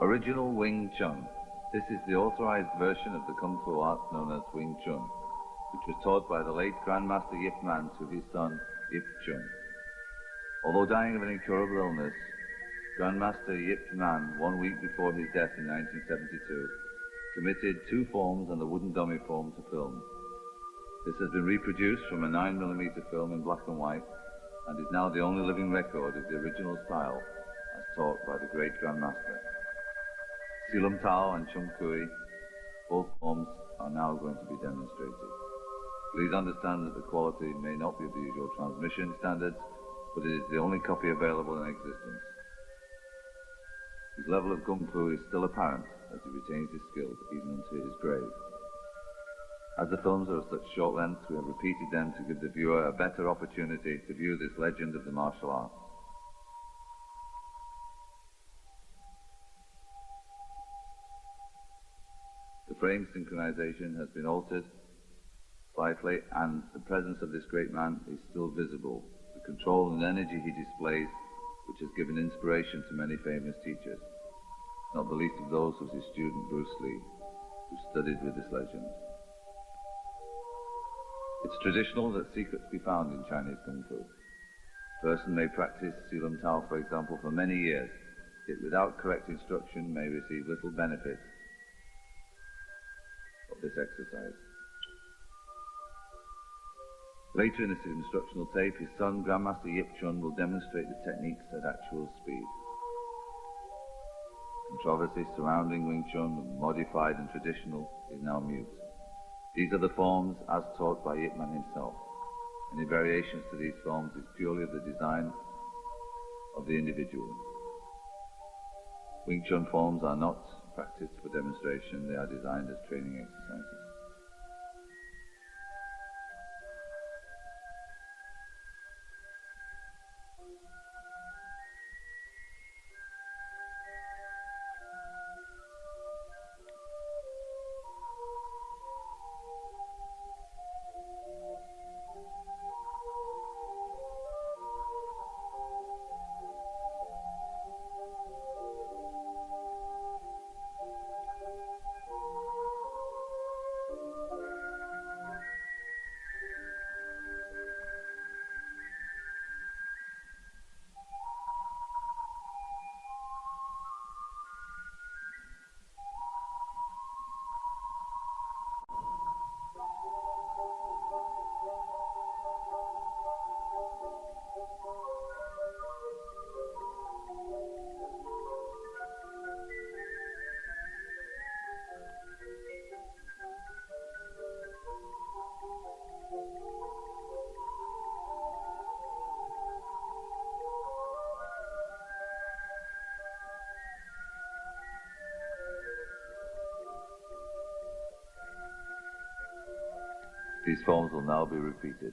Original Wing Chun. This is the authorized version of the Kung Fu art known as Wing Chun, which was taught by the late Grandmaster Yip Man to his son, Yip Chun. Although dying of an incurable illness, Grandmaster Yip Man, 1 week before his death in 1972, committed 2 forms and the wooden dummy form to film. This has been reproduced from a 9mm film in black and white and is now the only living record of the original style as taught by the great Grandmaster. Silum Tao and Chung Kui, both forms are now going to be demonstrated. Please understand that the quality may not be of the usual transmission standards, but it is the only copy available in existence. His level of Kung Fu is still apparent as he retains his skills even into his grave. As the films are of such short length, we have repeated them to give the viewer a better opportunity to view this legend of the martial arts. The frame synchronization has been altered slightly, and the presence of this great man is still visible. The control and energy he displays, which has given inspiration to many famous teachers, not the least of those was his student Bruce Lee, who studied with this legend. It's traditional that secrets be found in Chinese Kung Fu. A person may practice Silum Tao, for example, for many years, yet without correct instruction may receive little benefit of this exercise. Later in this instructional tape, his son, Grandmaster Yip Chun, will demonstrate the techniques at actual speed. Controversy surrounding Wing Chun, modified and traditional, is now mute. These are the forms as taught by Yip Man himself. Any variations to these forms is purely of the design of the individual. Wing Chun forms are not practiced for demonstration, they are designed as training exercises. These forms will now be repeated.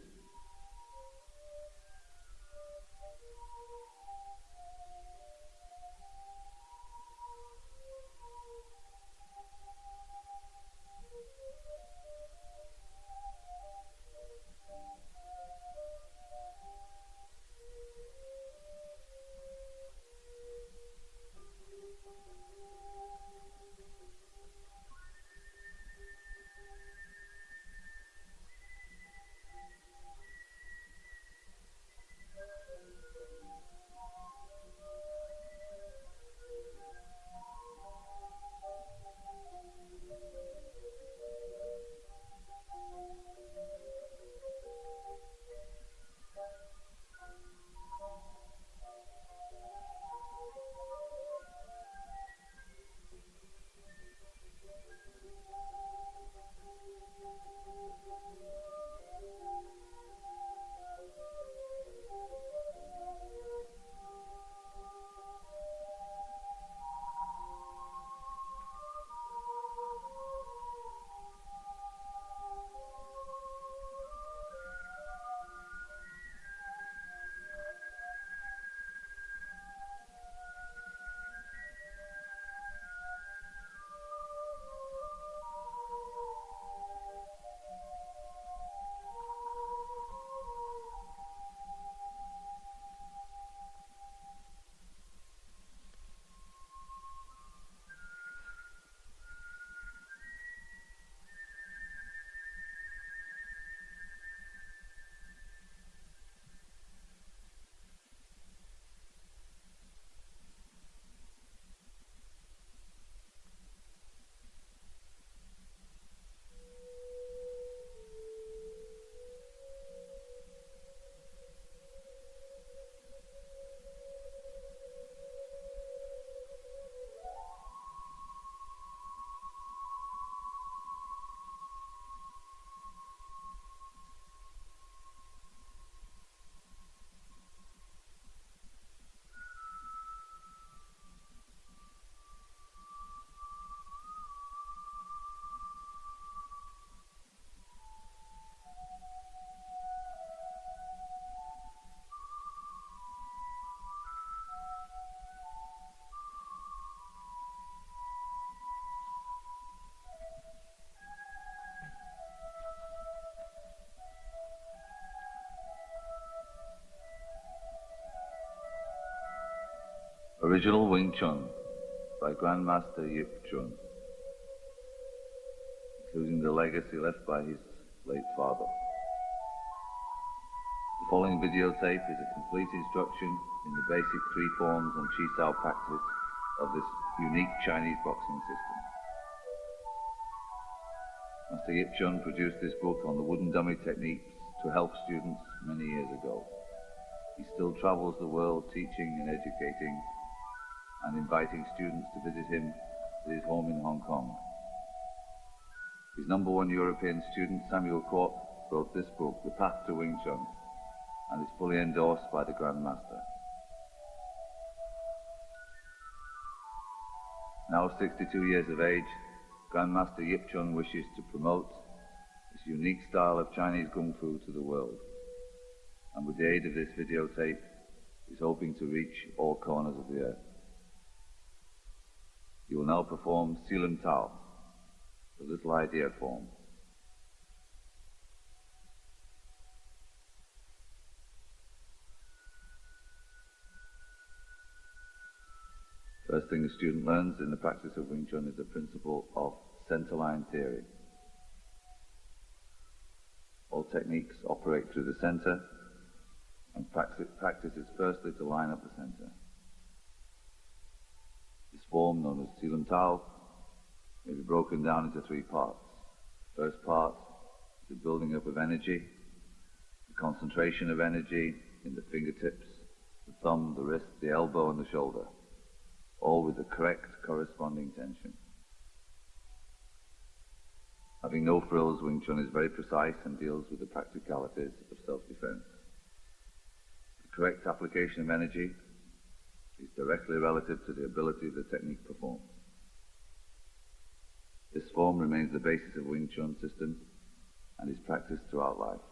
Original Wing Chun by Grandmaster Yip Chun, including the legacy left by his late father. The following videotape is a complete instruction in the basic three forms and Chi Sao practice of this unique Chinese boxing system. Master Yip Chun produced this book on the wooden dummy techniques to help students many years ago. He still travels the world teaching and educating and inviting students to visit him at his home in Hong Kong. His #1 European student, Samuel Kwok, wrote this book, The Path to Wing Chun, and is fully endorsed by the Grandmaster. Now 62 years of age, Grandmaster Yip Chun wishes to promote this unique style of Chinese Kung Fu to the world, and with the aid of this videotape, is hoping to reach all corners of the earth. He will now perform Silum Tao, the little idea form. First thing a student learns in the practice of Wing Chun is the principle of center-line theory. All techniques operate through the center, and practice is firstly to line up the center. This form, known as Silum Tao, may be broken down into three parts. The first part is the building up of energy, the concentration of energy in the fingertips, the thumb, the wrist, the elbow, and the shoulder, all with the correct corresponding tension. Having no frills, Wing Chun is very precise and deals with the practicalities of self-defense. The correct application of energy is directly relative to the ability the technique performs. This form remains the basis of Wing Chun system and is practiced throughout life.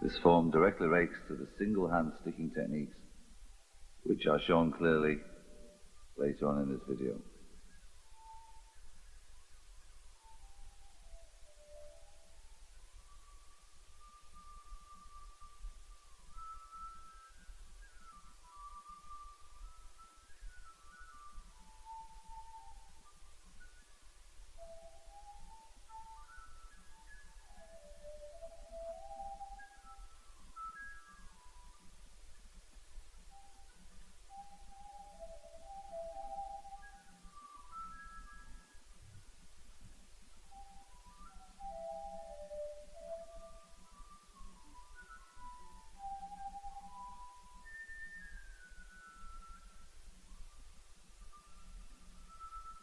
This form directly relates to the single hand sticking techniques, which are shown clearly later on in this video.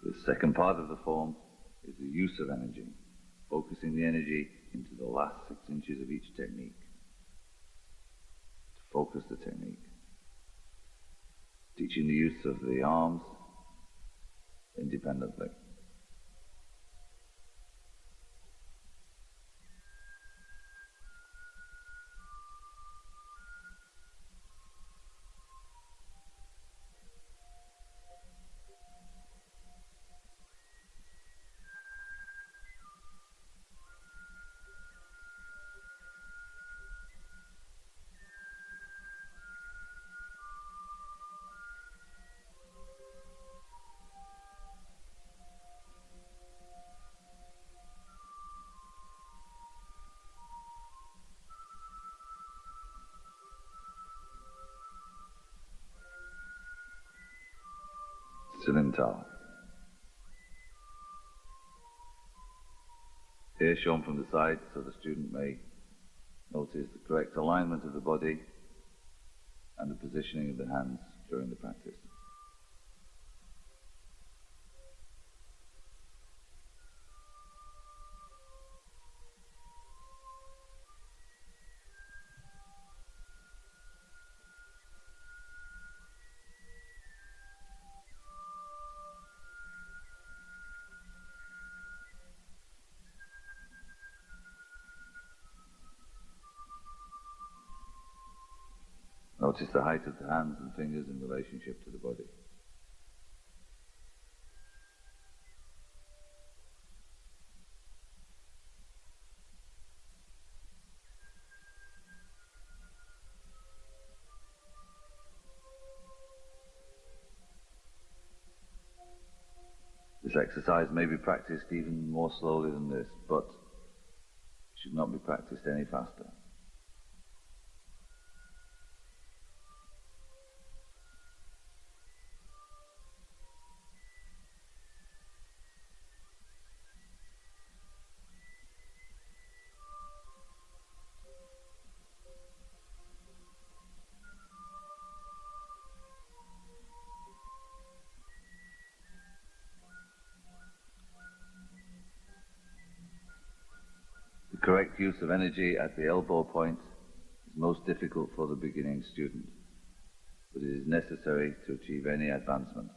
The second part of the form is the use of energy, focusing the energy into the last 6 inches of each technique, to focus the technique, teaching the use of the arms independently. Occidental. Here shown from the side so the student may notice the correct alignment of the body and the positioning of the hands during the practice. Notice the height of the hands and fingers in relationship to the body. This exercise may be practiced even more slowly than this, but it should not be practiced any faster. The correct use of energy at the elbow point is most difficult for the beginning student, but it is necessary to achieve any advancement.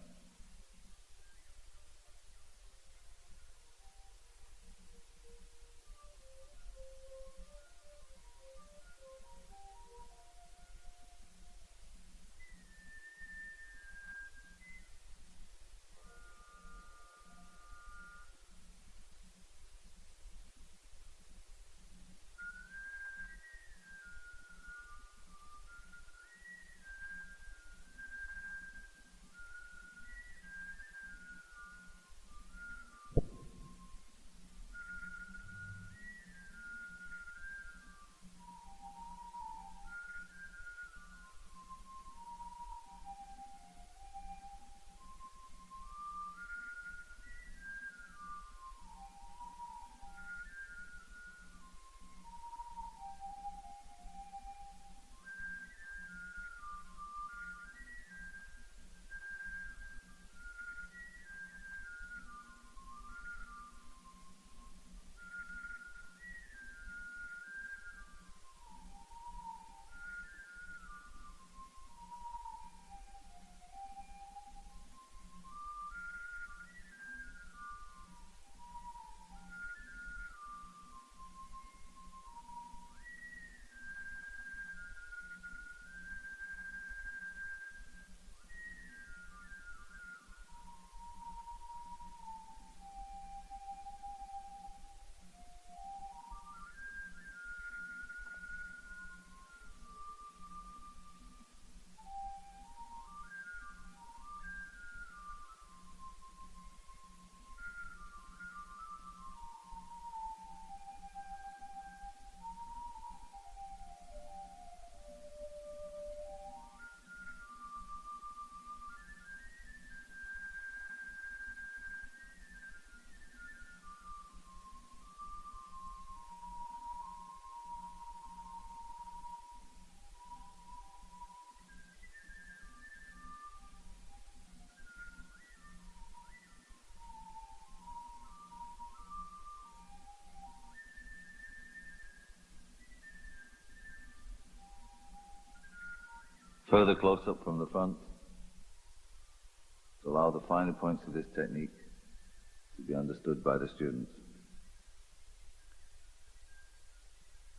Further close-up from the front to allow the finer points of this technique to be understood by the students.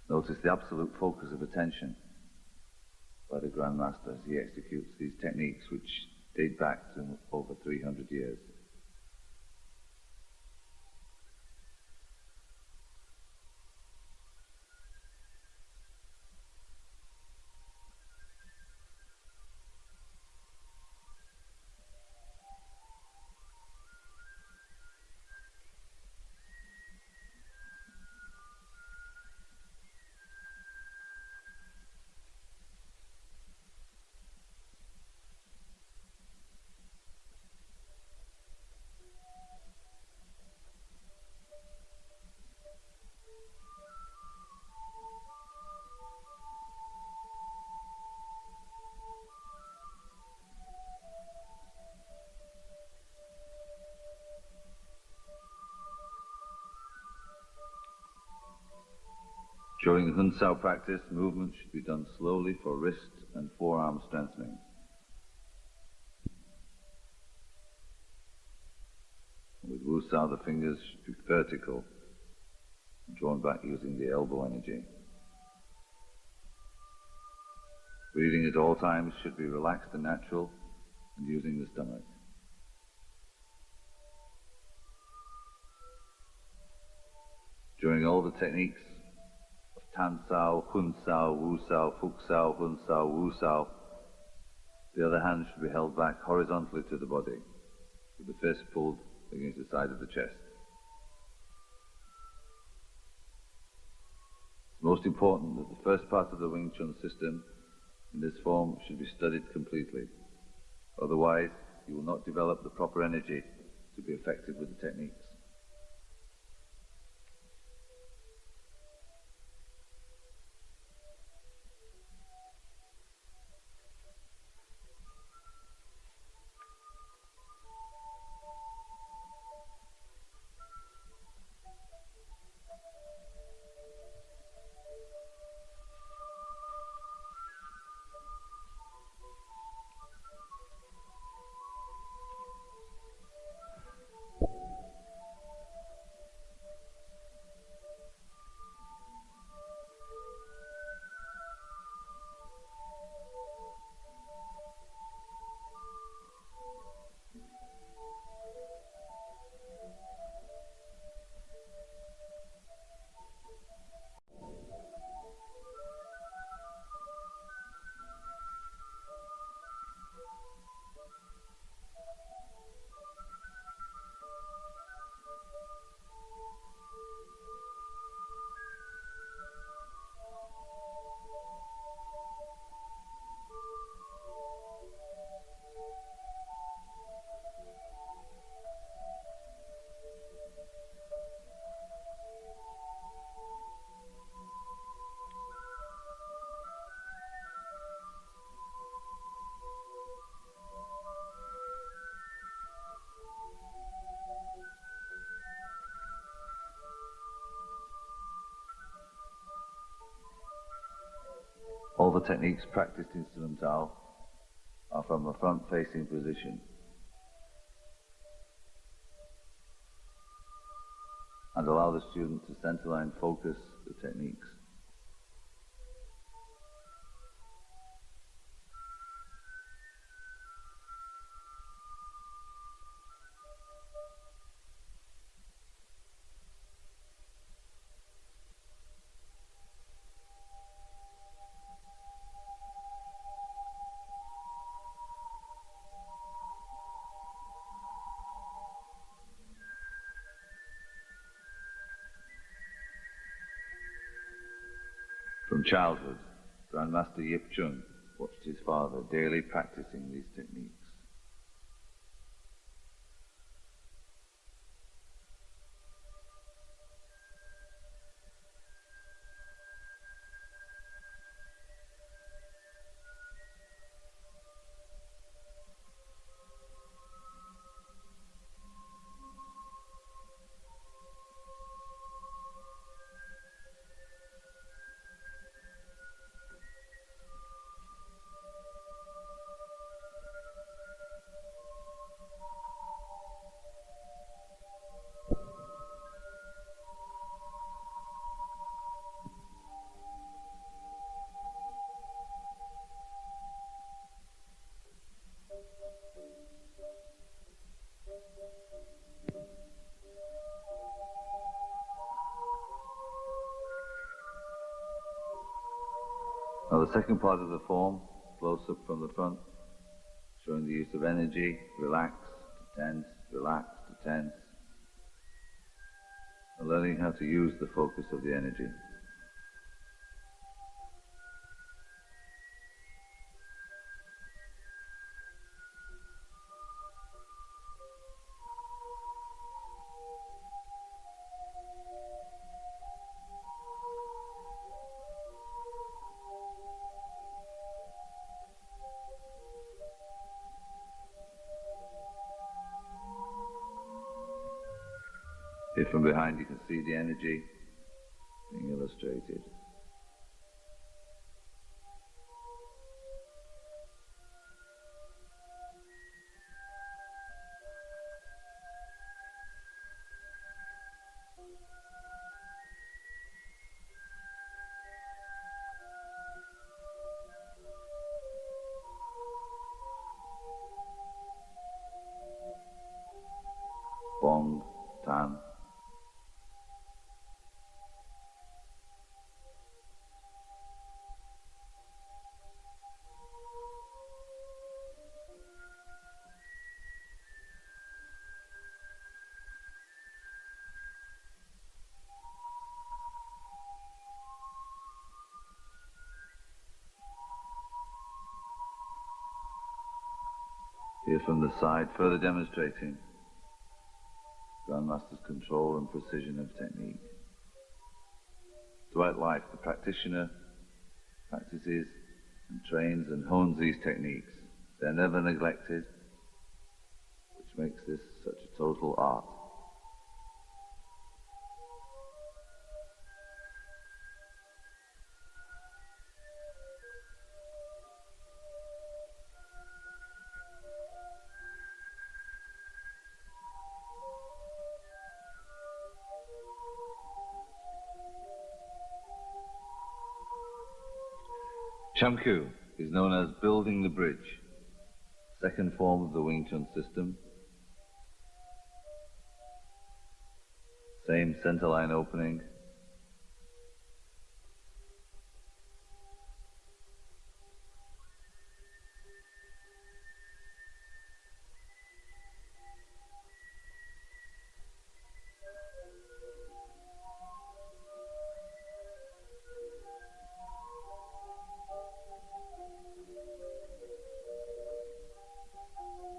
Notice the absolute focus of attention by the Grand Master as he executes these techniques which date back to over 300 years. During the Hun Sao practice, movement should be done slowly for wrist and forearm strengthening. With Wu Sao, the fingers should be vertical, drawn back using the elbow energy. Breathing at all times should be relaxed and natural, and using the stomach. During all the techniques of Tan Sao, Hun Sao, Wu Sao, Fuk Sao, Hun Sao, Wu Sao, the other hand should be held back horizontally to the body, with the fist pulled against the side of the chest. It's most important that the first part of the Wing Chun system in this form should be studied completely. Otherwise, you will not develop the proper energy to be effective with the techniques. All the techniques practiced in instrumental are from a front-facing position. And allow the student to centerline focus the techniques. From childhood, Grandmaster Yip Chun watched his father daily practicing these techniques. Now the second part of the form flows up from the front, showing the use of energy, relax to tense, relax to tense, and learning how to use the focus of the energy. Here from behind you can see the energy being illustrated. Bong, Tan. Here from the side, further demonstrating Grandmaster's control and precision of technique. Throughout life, the practitioner practices and trains and hones these techniques. They're never neglected, which makes this such a total art. Chamku is known as building the bridge, second form of the Wing Chun system. Same center line opening.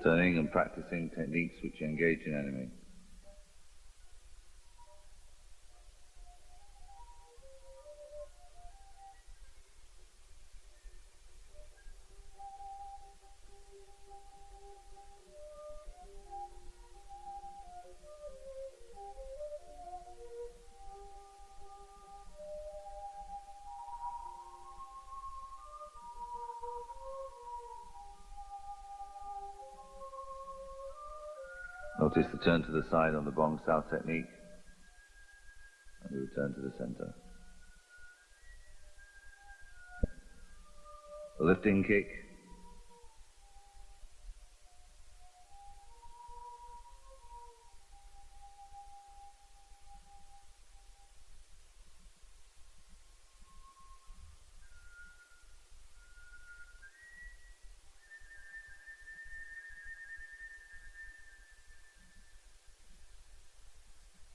Turning and practicing techniques which engage an enemy. Notice the turn to the side on the Bong Sao technique, and we return to the center. The lifting kick.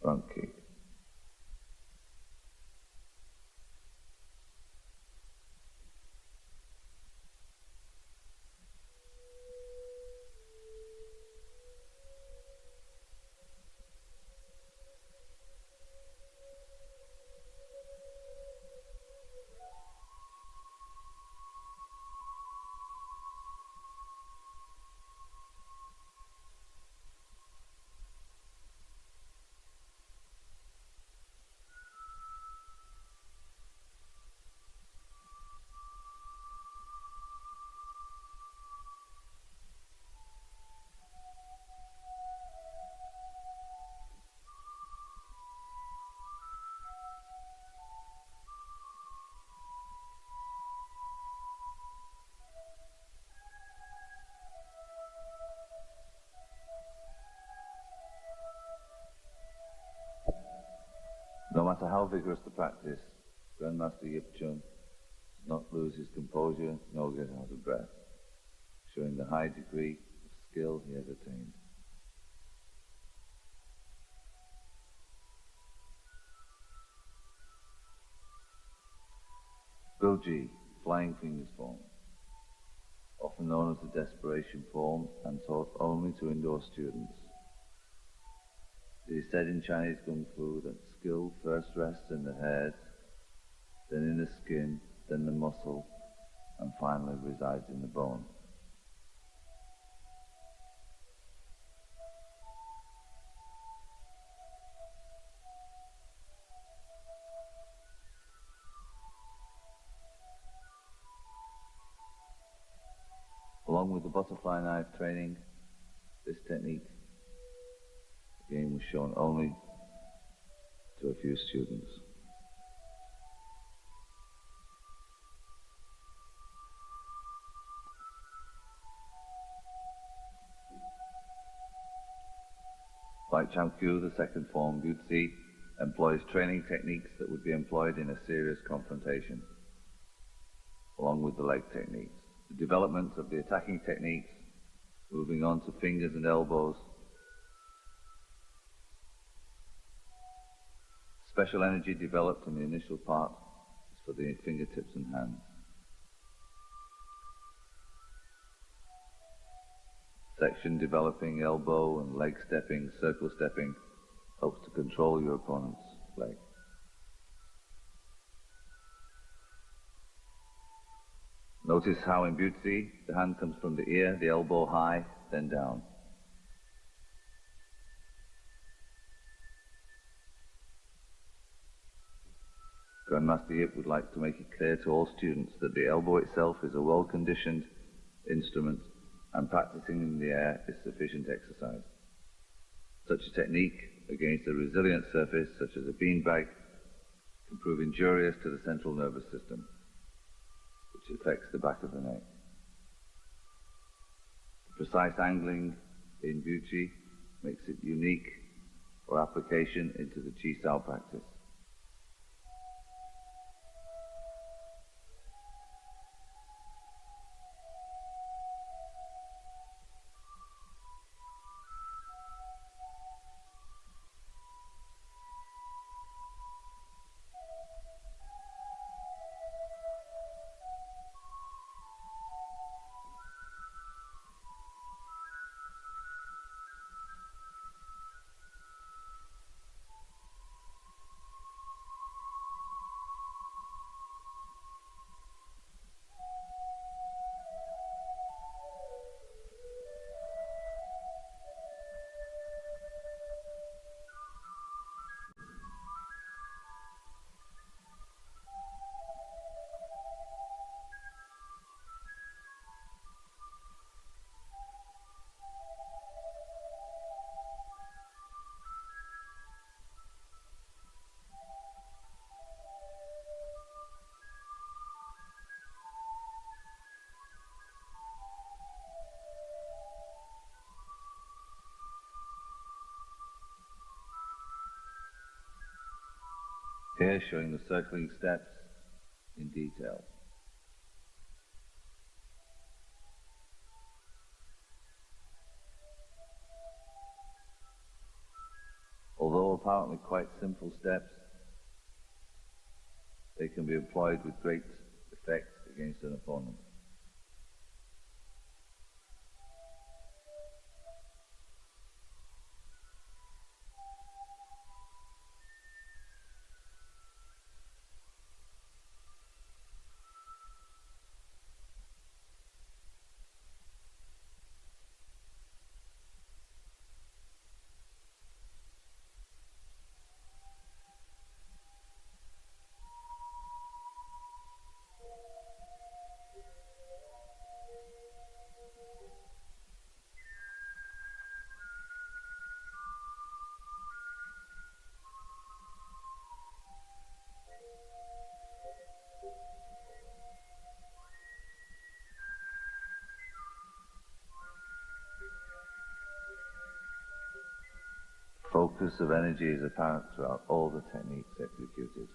Front kick. No matter how vigorous the practice, Grandmaster Yip Chun does not lose his composure nor get out of breath, showing the high degree of skill he has attained. Goji, flying fingers form, often known as the desperation form and taught only to indoor students. It is said in Chinese Kung Fu that skill first rests in the hairs, then in the skin, then the muscle, and finally resides in the bone. Along with the butterfly knife training, this technique again was shown only to a few students. Like Chamkyu, the second form, Yutzi, employs training techniques that would be employed in a serious confrontation, along with the leg techniques. The development of the attacking techniques, moving on to fingers and elbows. Special energy developed in the initial part is for the fingertips and hands. Section developing elbow and leg stepping, circle stepping, helps to control your opponent's leg. Notice how in Butzi, the hand comes from the ear, the elbow high, then down. Grandmaster Yip would like to make it clear to all students that the elbow itself is a well-conditioned instrument, and practicing in the air is sufficient exercise. Such a technique against a resilient surface, such as a beanbag, can prove injurious to the central nervous system, which affects the back of the neck. The precise angling in Buchi makes it unique for application into the Chi Sao practice. Here showing the circling steps in detail. Although apparently quite simple steps, they can be employed with great effect against an opponent. Focus of energy is apparent throughout all the techniques executed.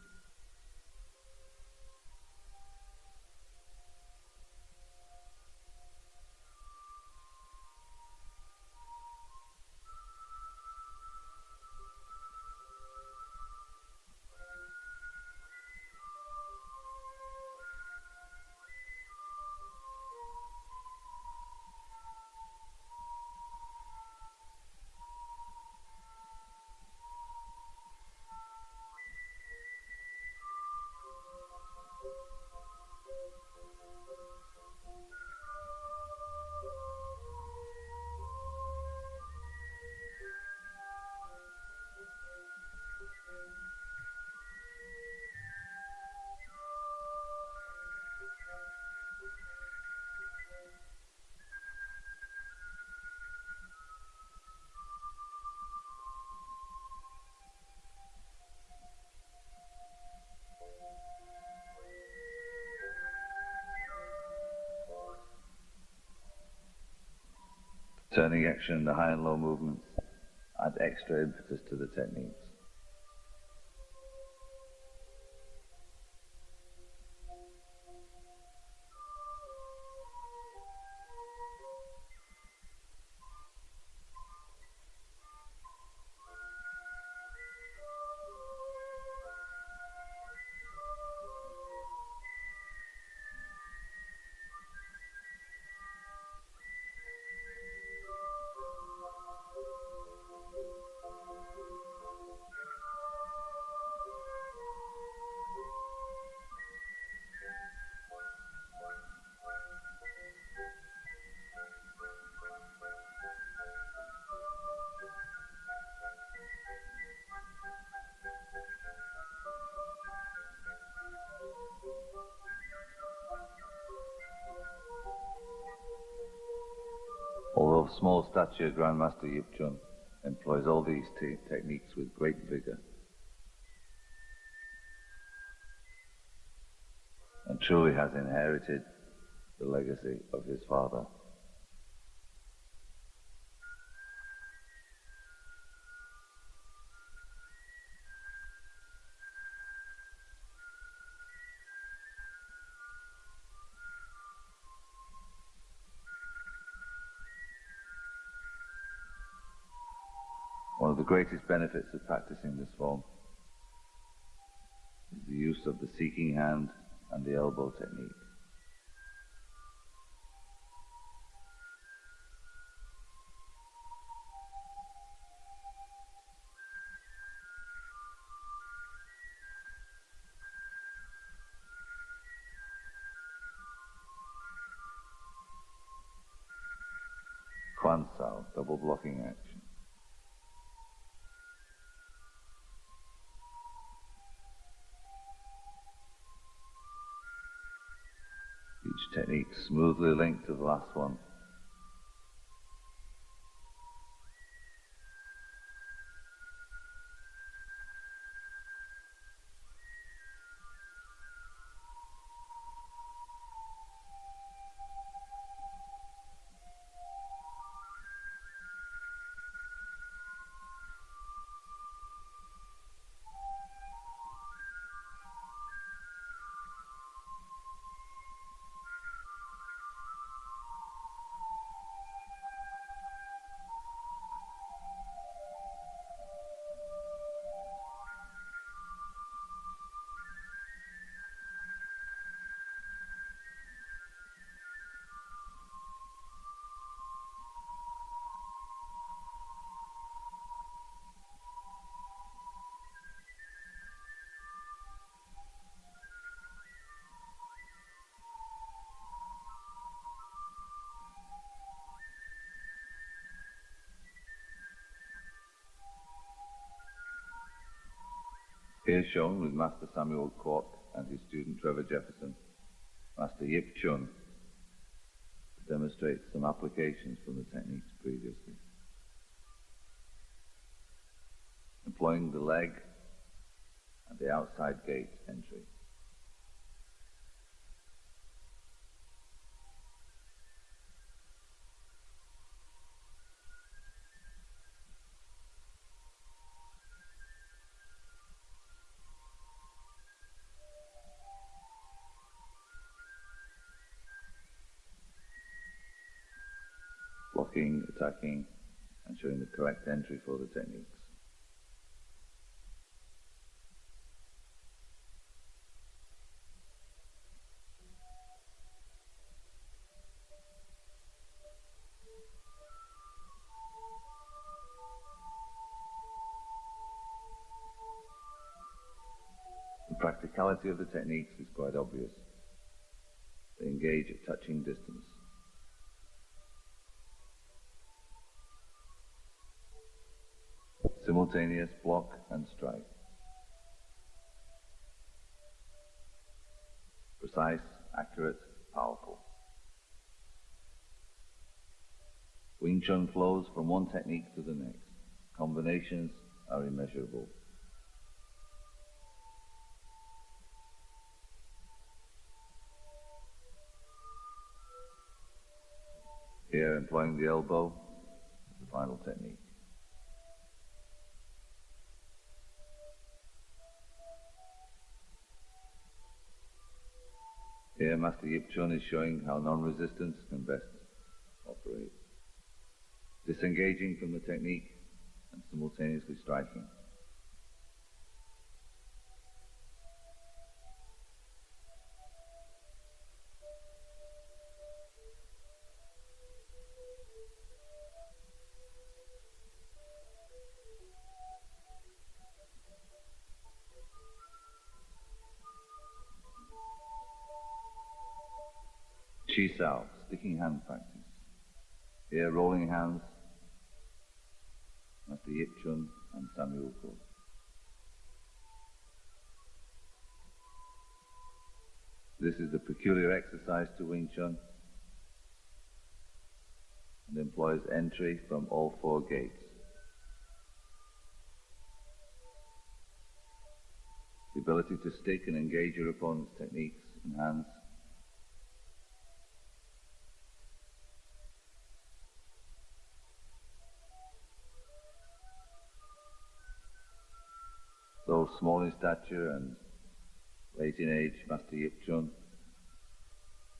Turning action, the high and low movements add extra impetus to the techniques. Although of small stature, Grandmaster Yip Chun employs all these techniques with great vigor, and truly has inherited the legacy of his father. One of the greatest benefits of practicing this form is the use of the seeking hand and the elbow technique. Kwan Sao, double blocking action. Each technique smoothly linked to the last one. Here shown with Master Samuel Kwok and his student Trevor Jefferson, Master Yip Chun demonstrates some applications from the techniques previously. Employing the leg and the outside gate entry. Blocking, attacking, and showing the correct entry for the techniques. The practicality of the techniques is quite obvious. They engage at touching distance. Simultaneous block and strike. Precise, accurate, powerful. Wing Chun flows from one technique to the next. Combinations are immeasurable. Here, employing the elbow, the final technique. Here Master Yip Chun is showing how non-resistance can best operate. Disengaging from the technique and simultaneously striking. Chi Sao, sticking hand practice. Here, rolling hands, Master Yip Chun and Samuel Ko. This is the peculiar exercise to Wing Chun and employs entry from all four gates. The ability to stick and engage your opponent's techniques and hands. Though small in stature and late in age, Master Yip Chun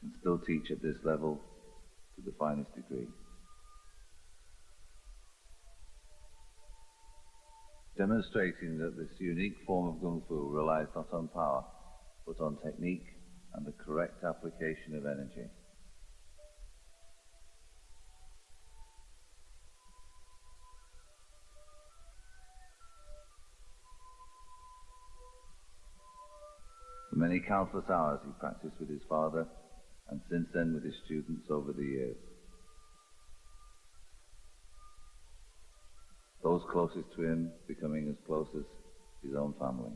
can still teach at this level to the finest degree. Demonstrating that this unique form of Kung Fu relies not on power, but on technique and the correct application of energy. For many countless hours he practiced with his father, and since then with his students over the years. Those closest to him becoming as close as his own family.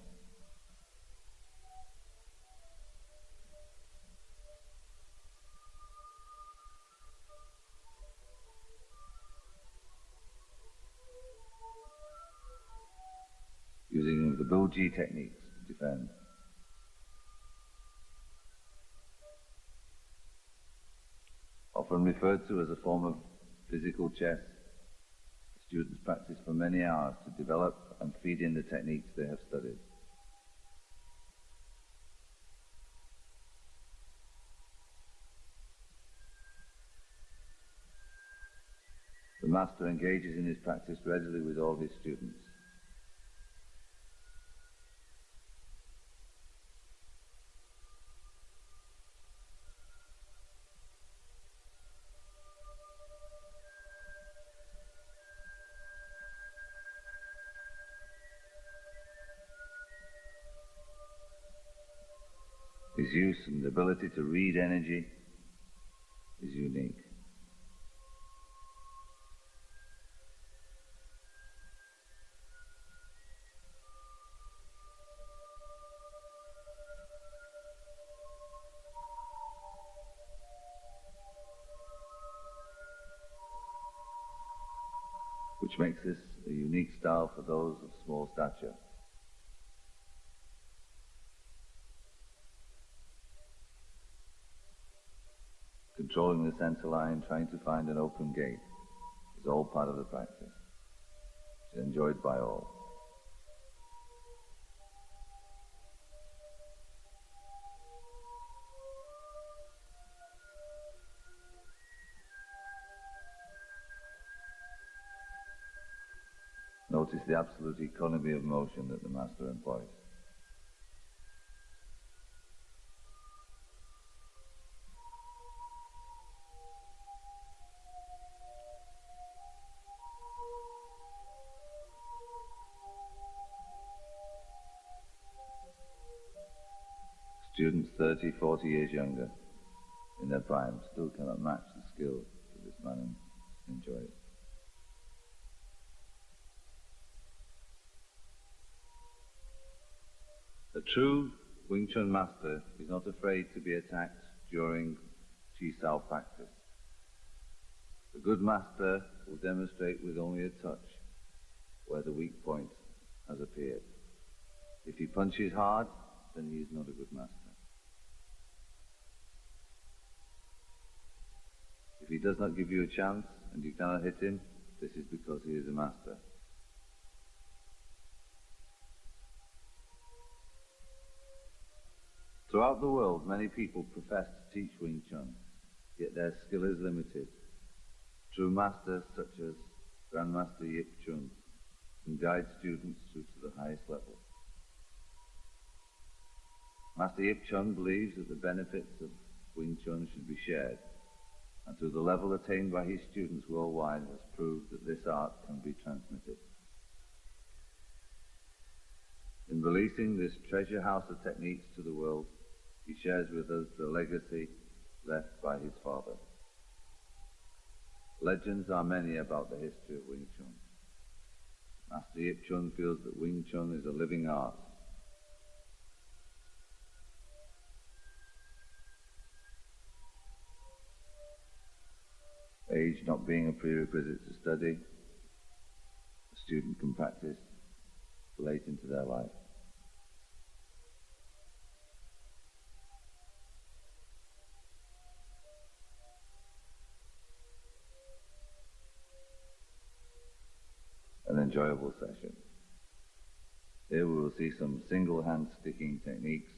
Using the Buji techniques to defend. Often referred to as a form of physical chess, students practice for many hours to develop and feed in the techniques they have studied. The master engages in his practice readily with all his students. His use and ability to read energy is unique. Which makes this a unique style for those of small stature. Controlling the center line, trying to find an open gate, is all part of the practice. It's enjoyed by all. Notice the absolute economy of motion that the master employs. Students 30, 40 years younger, in their prime, still cannot match the skill that this man enjoys. A true Wing Chun master is not afraid to be attacked during Chi Sao practice. The good master will demonstrate with only a touch where the weak point has appeared. If he punches hard, then he is not a good master. If he does not give you a chance and you cannot hit him, this is because he is a master. Throughout the world, many people profess to teach Wing Chun, yet their skill is limited. True masters such as Grandmaster Yip Chun can guide students through to the highest level. Master Yip Chun believes that the benefits of Wing Chun should be shared, and through the level attained by his students worldwide has proved that this art can be transmitted. In releasing this treasure house of techniques to the world, he shares with us the legacy left by his father. Legends are many about the history of Wing Chun. Master Yip Chun feels that Wing Chun is a living art. Age not being a prerequisite to study, a student can practice late into their life. An enjoyable session. Here we will see some single hand sticking techniques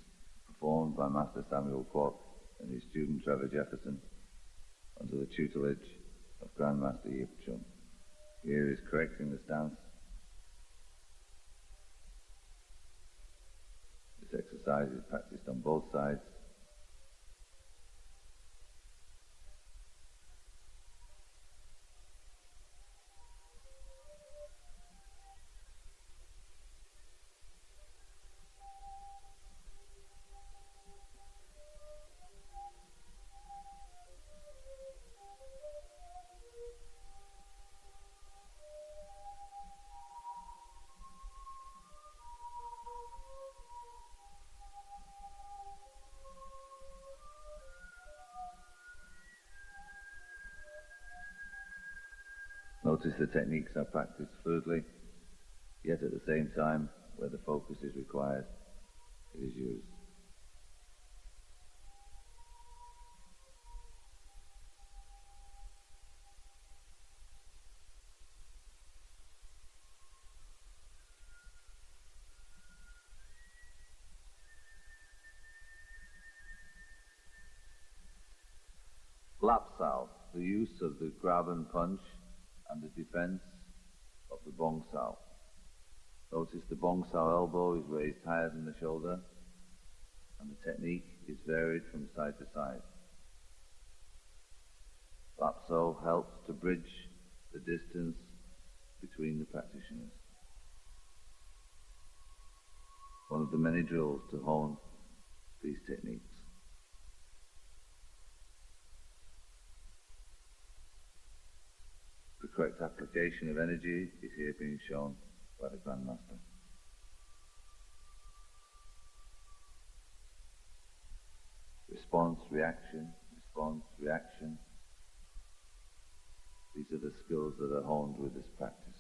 performed by Master Samuel Kwok and his student Trevor Jefferson under the tutelage of Grandmaster Yip Chun. Here is correcting the stance. This exercise is practiced on both sides. Notice the techniques are practiced fluidly, yet at the same time, where the focus is required, it is used. Lap sao, the use of the grab and punch and the defense of the bong sao. Notice the bong sao elbow is raised higher than the shoulder, and the technique is varied from side to side. Lap sao helps to bridge the distance between the practitioners. One of the many drills to hone these techniques. The correct application of energy is here being shown by the Grandmaster. Response, reaction, response, reaction. These are the skills that are honed with this practice.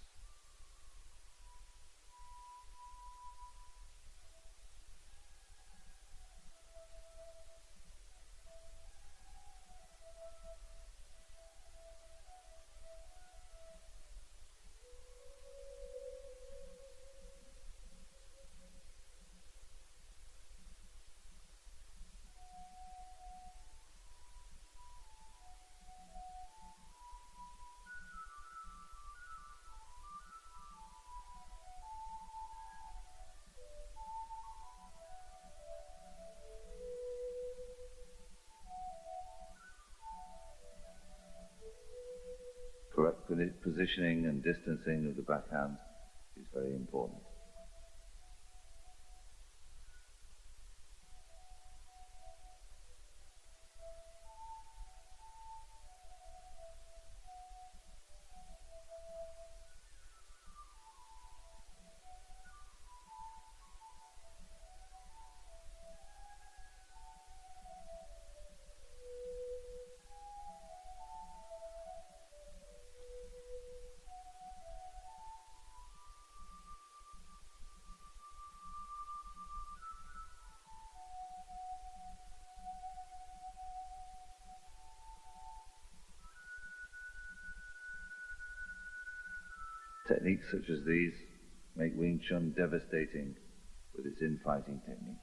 Correct positioning and distancing of the backhand is very important. Techniques such as these make Wing Chun devastating with its infighting techniques.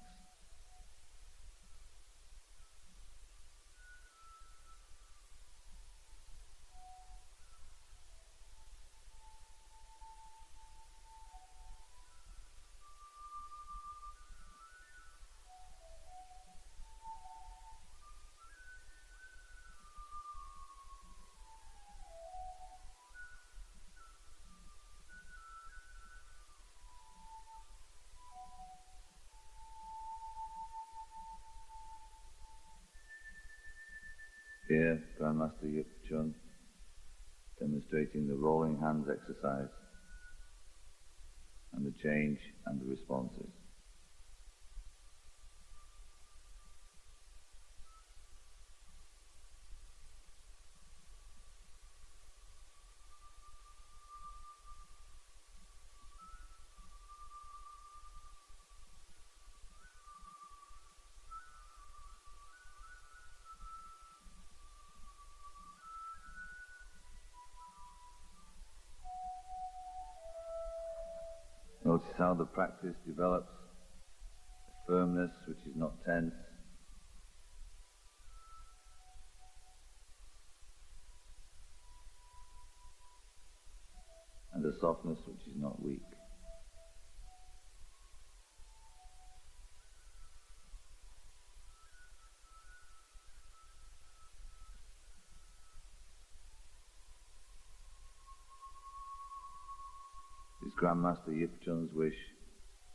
Grandmaster Yip Chun, demonstrating the rolling hands exercise and the change and the responses. Notice how the practice develops a firmness which is not tense, and a softness which is not weak. It is Grandmaster Yip Chun's wish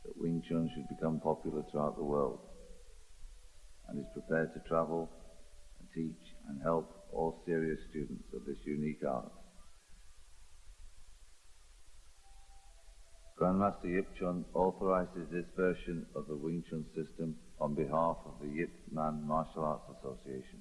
that Wing Chun should become popular throughout the world, and is prepared to travel and teach and help all serious students of this unique art. Grandmaster Yip Chun authorizes this version of the Wing Chun system on behalf of the Yip Man Martial Arts Association.